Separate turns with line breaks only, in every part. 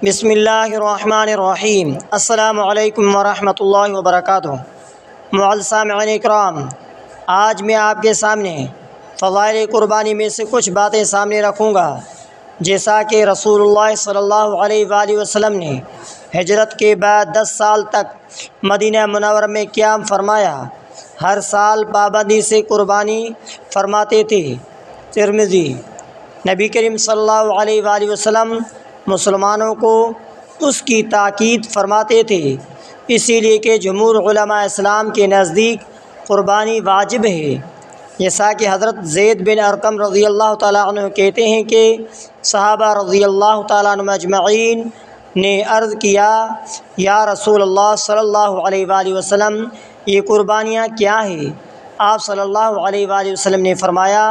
بسم اللہ الرحمن الرحیم۔ السلام علیکم ورحمۃ اللہ وبرکاتہ۔ معزز سامعین اکرام، آج میں آپ کے سامنے فضائل قربانی میں سے کچھ باتیں سامنے رکھوں گا، جیسا کہ رسول اللہ صلی اللہ علیہ وآلہ وسلم نے ہجرت کے بعد 10 سال تک مدینہ منورہ میں قیام فرمایا، ہر سال پابندی سے قربانی فرماتے تھے۔ ترمذی۔ نبی کریم صلی اللہ علیہ وآلہ وسلم مسلمانوں کو اس کی تاکید فرماتے تھے، اسی لیے کہ جمہور علماء اسلام کے نزدیک قربانی واجب ہے، جیسا کہ حضرت زید بن ارقم رضی اللہ تعالیٰ عنہ کہتے ہیں کہ صحابہ رضی اللہ تعالیٰ عنہ اجمعین نے عرض کیا، یا رسول اللہ صلی اللہ علیہ وآلہ وسلم، یہ قربانیاں کیا ہیں؟ آپ صلی اللہ علیہ وآلہ وسلم نے فرمایا،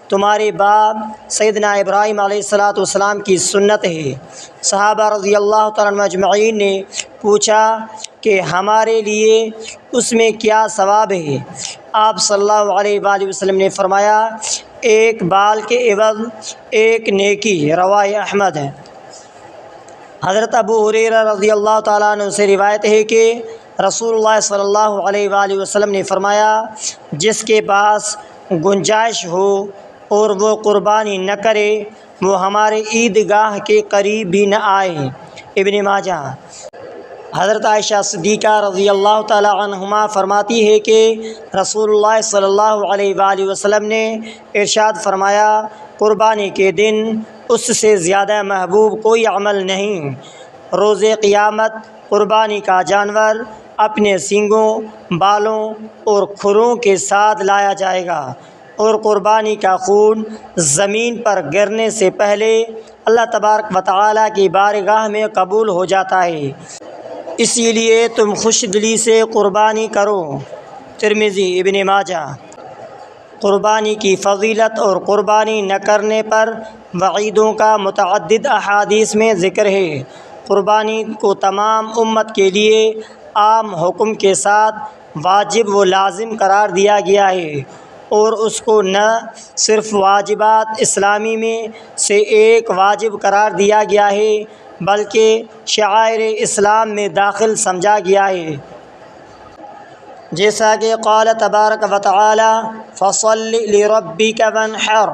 تمہارے باپ سیدنا ابراہیم علیہ السلام کی سنت ہے۔ صحابہ رضی اللہ تعالیٰ عنہ اجمعین نے پوچھا کہ ہمارے لیے اس میں کیا ثواب ہے؟ آپ صلی اللہ علیہ وآلہ وسلم نے فرمایا، ایک بال کے عوض ایک نیکی۔ روایہ احمد ہے۔ حضرت ابو ہریرہ رضی اللہ تعالیٰ عنہ سے روایت ہے کہ رسول اللہ صلی اللہ علیہ وآلہ وسلم نے فرمایا، جس کے پاس گنجائش ہو اور وہ قربانی نہ کرے، وہ ہمارے عیدگاہ کے قریب بھی نہ آئے۔ ابن ماجہ۔ حضرت عائشہ صدیقہ رضی اللہ تعالیٰ عنہما فرماتی ہے کہ رسول اللہ صلی اللہ علیہ وآلہ وسلم نے ارشاد فرمایا، قربانی کے دن اس سے زیادہ محبوب کوئی عمل نہیں۔ روز قیامت قربانی کا جانور اپنے سینگوں، بالوں اور کھروں کے ساتھ لایا جائے گا، اور قربانی کا خون زمین پر گرنے سے پہلے اللہ تبارک و تعالیٰ کی بارگاہ میں قبول ہو جاتا ہے، اسی لیے تم خوش دلی سے قربانی کرو۔ ترمذی۔ ابن ماجہ۔ قربانی کی فضیلت اور قربانی نہ کرنے پر وعیدوں کا متعدد احادیث میں ذکر ہے۔ قربانی کو تمام امت کے لیے عام حکم کے ساتھ واجب و لازم قرار دیا گیا ہے، اور اس کو نہ صرف واجبات اسلامی میں سے ایک واجب قرار دیا گیا ہے، بلکہ شعائر اسلام میں داخل سمجھا گیا ہے، جیسا کہ قال تبارک و تعالی فصل لربک وانحر۔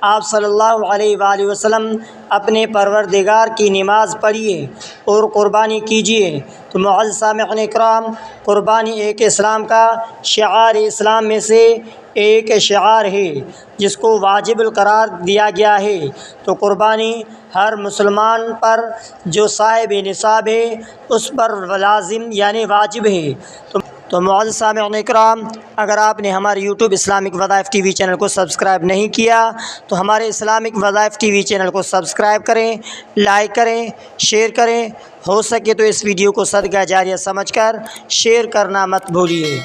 آپ صلی اللہ علیہ وآلہ وسلم اپنے پروردگار کی نماز پڑھیے اور قربانی کیجیے۔ تو معزز سامعین اکرام، قربانی ایک اسلام کا شعار اسلام میں سے ایک شعار ہے، جس کو واجب قرار دیا گیا ہے۔ تو قربانی ہر مسلمان پر جو صاحب نصاب ہے اس پر لازم یعنی واجب ہے۔ تو معزز سامعین اکرام، اگر آپ نے ہمارے یوٹیوب اسلامک وظائف ٹی وی چینل کو سبسکرائب نہیں کیا تو ہمارے اسلامک وظائف ٹی وی چینل کو سبسکرائب کریں، لائک کریں، شیئر کریں، ہو سکے تو اس ویڈیو کو صدقہ جاریہ سمجھ کر شیئر کرنا مت بھولیے۔